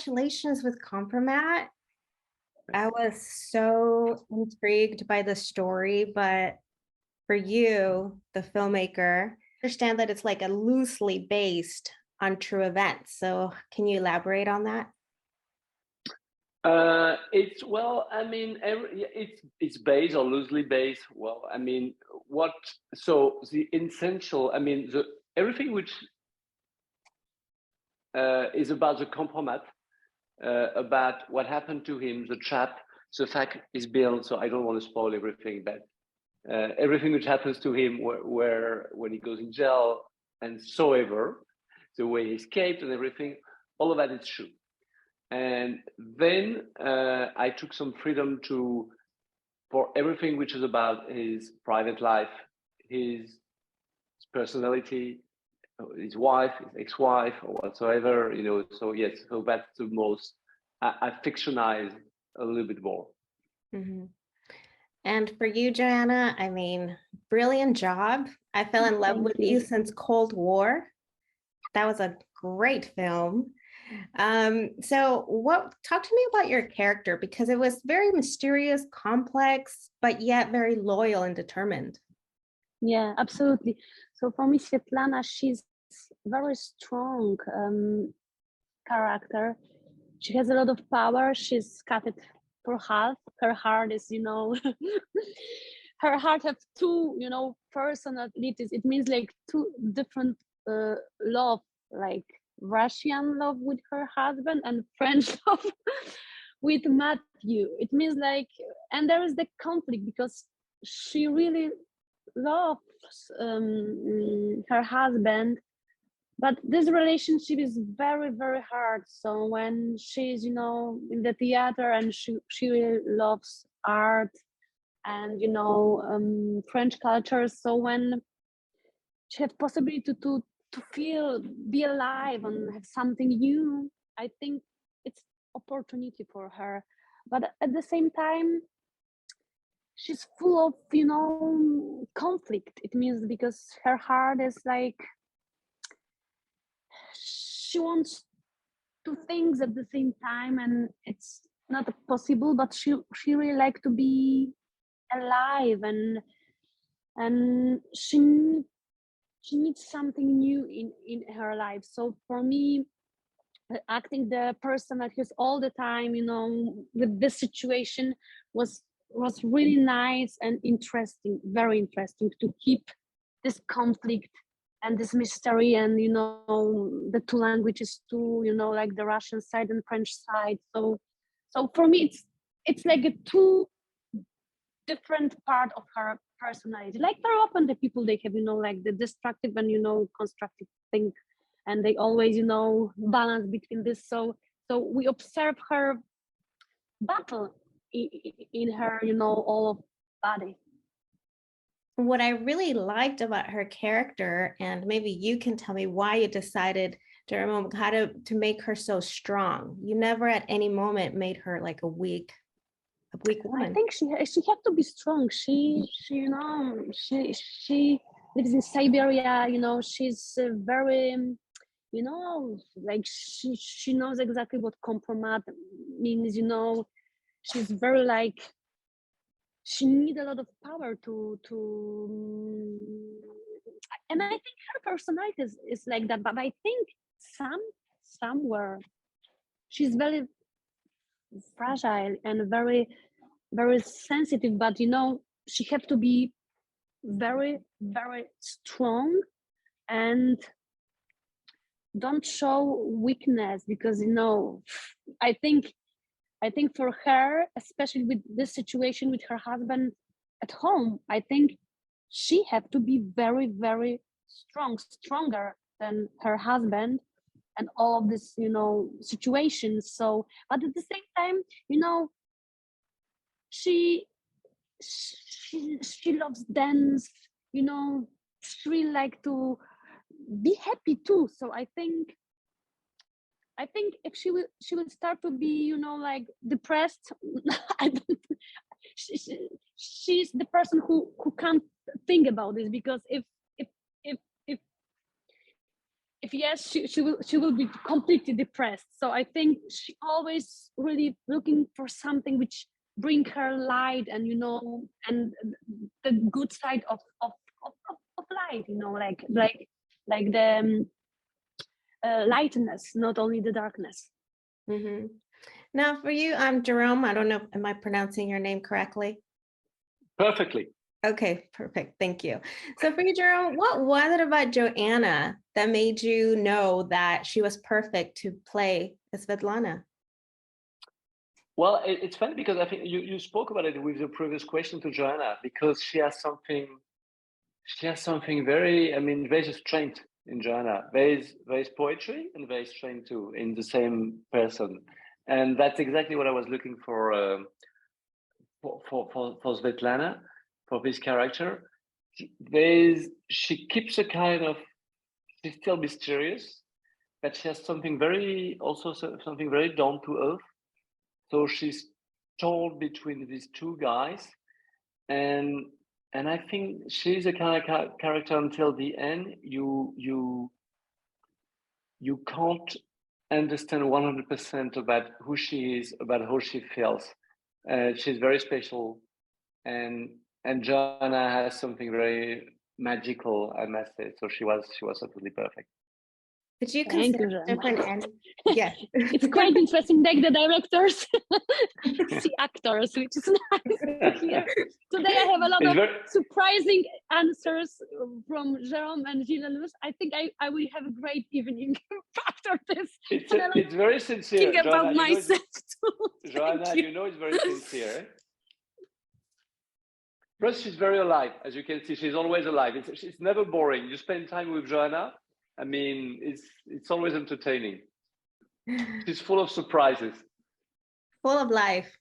congratulations with Kompromat. I was so intrigued by the story, but for you, the filmmaker, I understand that it's like a loosely based on true events. So can you elaborate on that? It's well, I mean, it's based or loosely based. Well, I mean, so the essential, I mean, everything which is about the Kompromat, about what happened to him, the chap, the fact is built. So I don't want to spoil everything, but everything which happens to him, where when he goes in jail and so ever, the way he escaped and everything, all of that is true. And then I took some freedom for everything which is about his private life, his personality, his wife, his ex-wife, or whatsoever, you know. So yes, so that's the most. I fictionize a little bit more. Mm-hmm. And for you, Joanna, I mean, brilliant job. I fell in love with you since Cold War. That was a great film. So talk to me about your character, because it was very mysterious, complex, but yet very loyal and determined. Yeah, absolutely. So for me, Svetlana, she's very strong character. She has a lot of power. She's cut it for half. Her heart is, you know, her heart have two, you know, personalities. It means like two different love, like Russian love with her husband and French love with Mathieu. It means like, and there is the conflict because she really loves her husband, but this relationship is very, very hard. So when she's, you know, in the theater and she really loves art and, you know, French culture. So when she has possibility to feel, be alive and have something new, I think it's opportunity for her. But at the same time, she's full of, you know, conflict. It means because her heart is like, she wants two things at the same time and it's not possible, but she really like to be alive, and she needs something new in her life. So for me, acting the person that is all the time, you know, with this situation was really nice and interesting, very interesting, to keep this conflict and this mystery, and, you know, the two languages too, you know, like the Russian side and French side. So for me, it's like a two different part of her personality. Like very often the people, they have, you know, like the destructive and, you know, constructive thing, and they always, you know, balance between this. So we observe her battle in her, you know, all of body. What I really liked about her character, and maybe you can tell me why you decided, Jérôme, how to make her so strong. You never at any moment made her like a weak woman. I think she had to be strong. She you know, she lives in Siberia, you know. She's very, you know, like she knows exactly what Kompromat means, you know. She's very like, she needs a lot of power to and I think her personality is like that. But I think somewhere she's very fragile and very, very sensitive, but, you know, she have to be very, very strong and don't show weakness, because, you know, I think for her, especially with this situation with her husband at home, I think she have to be very, very strong, stronger than her husband and all of this, you know, situations. So, but at the same time, you know, she loves dance, you know. She really like to be happy too. So I think if she will start to be, you know, like depressed, I don't, she's the person who can't think about this, because if if yes, she will be completely depressed. So I think she always really looking for something which bring her light, and and the good side of life, like the lightness, not only the darkness. Mm-hmm. Now for you, Jérôme, I don't know, am I pronouncing your name correctly? Perfectly. Okay, perfect. Thank you. So for you, Jérôme, what was it about Joanna that made you know that she was perfect to play Svetlana? Well, it's funny because I think you spoke about it with your previous question to Joanna, because she has something very, very strength in Joanna. There's poetry and very strength too in the same person. And that's exactly what I was looking for Svetlana, for this character. She keeps a kind of, she's still mysterious, but she has something very down to earth. So she's torn between these two guys, and I think she's a kind of character until the end. You can't understand 100% about who she is, about how she feels. She's very special, and Joanna has something very magical, I must say. So she was absolutely perfect. Did you Thank you, consider different endings? Yeah. It's quite interesting, like the directors see actors, which is nice to hear. Today I have a lot of surprising answers from Jérôme and Gilles Lellouche. I think I will have a great evening after this. It's very sincere. Think about myself too. Joanna, it's very sincere. Plus, she's very alive, as you can see. She's always alive. It's never boring. You spend time with Joanna, it's always entertaining. She's full of surprises. Full of life.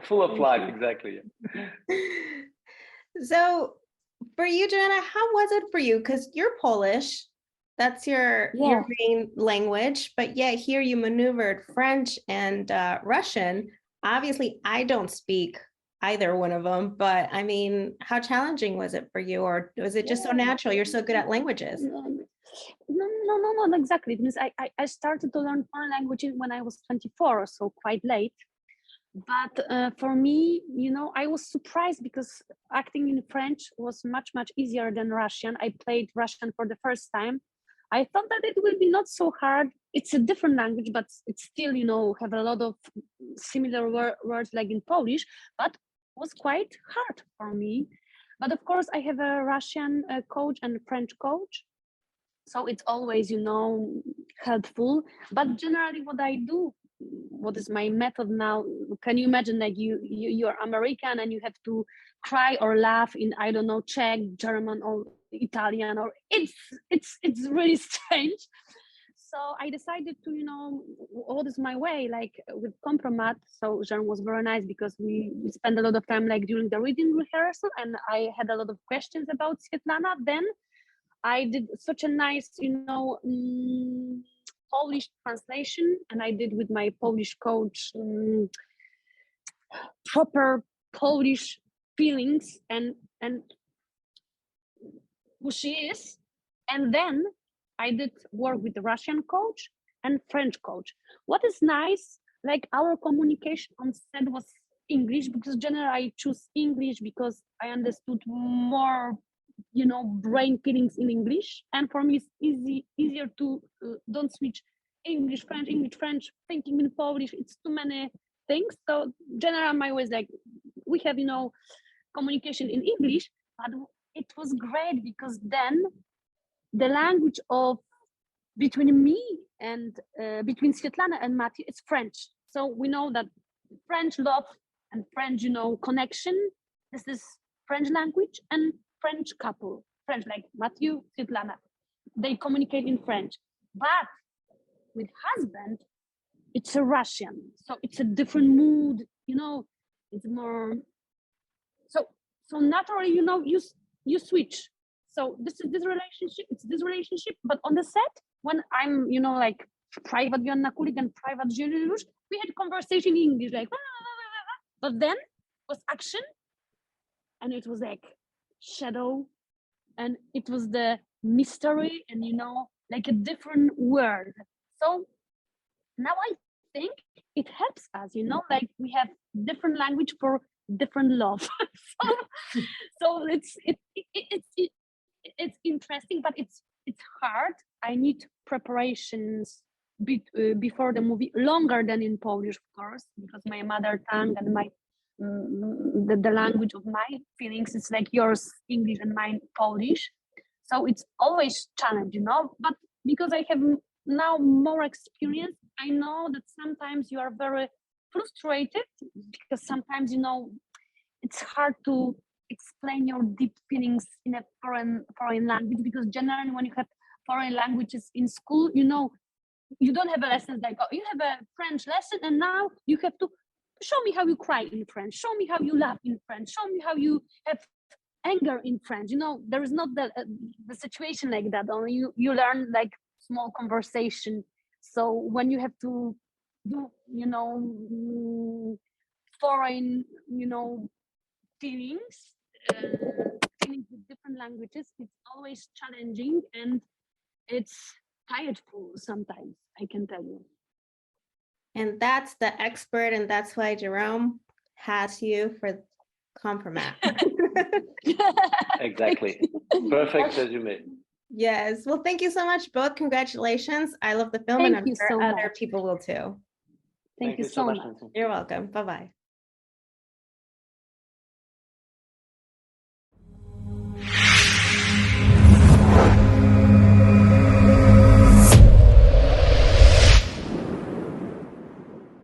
Full of life, exactly. So for you, Joanna, how was it for you? Because you're Polish. That's your main language. But yet here you maneuvered French and Russian. Obviously, I don't speak either one of them. But how challenging was it for you? Or was it just so natural? You're so good at languages. No, not exactly. Because I started to learn foreign languages when I was 24, so quite late. But for me, I was surprised because acting in French was much easier than Russian. I played Russian for the first time. I thought that it will be not so hard. It's a different language, but it's still, have a lot of similar words like in Polish, but it was quite hard for me. But of course, I have a Russian coach and a French coach. So it's always, helpful. But generally what I do, what is my method now, can you imagine like you're American and you have to cry or laugh in, I don't know, Czech, German or Italian, or it's really strange. So I decided to, what is my way, like with Kompromat. So Jérôme was very nice because we spent a lot of time like during the reading rehearsal, and I had a lot of questions about Svetlana. Then I did such a nice, Polish translation, and I did with my Polish coach proper Polish feelings and who she is. And then I did work with the Russian coach and French coach. What is nice, like our communication on set was English, because generally I choose English because I understood more, brain feelings in English. And for me, it's easier to don't switch English, French, thinking in Polish. It's too many things. So generally my way is like, we have, communication in English, but it was great because then the language of between me and between Svetlana and Mathieu is French. So we know that French love and French, connection. This is French language and French couple. French, like Mathieu, Svetlana, they communicate in French. But with husband, it's a Russian. So it's a different mood, it's more. So naturally, you switch. So this is this relationship, it's this relationship. But on the set, when I'm, like private Joanna Kulig and private Gilles Lellouche, we had conversation in English, like, but then was action, and it was like shadow, and it was the mystery, and like a different word. So now I think it helps us, like we have different language for different love. so it's interesting, but it's hard. I need preparations before the movie, longer than in Polish, of course, because my mother tongue and my the language of my feelings is like yours English and mine Polish. So it's always challenge, but because I have now more experience, I know that sometimes you are very frustrated because sometimes, it's hard to explain your deep feelings in a foreign language, because generally when you have foreign languages in school, you don't have a lesson like, oh, you have a French lesson and now you have to show me how you cry in French, show me how you laugh in French, show me how you have anger in French. There is not the situation like that. Only you learn like small conversation. So when you have to do foreign feelings with different languages, it's always challenging and it's tiredful sometimes, I can tell you. And that's the expert, and that's why Jérôme has you for Kompromat. Exactly. Perfect resume. Yes. Well, thank you so much, both. Congratulations. I love the film, and I'm sure other people will too. Thank you so much. You're welcome. Bye-bye.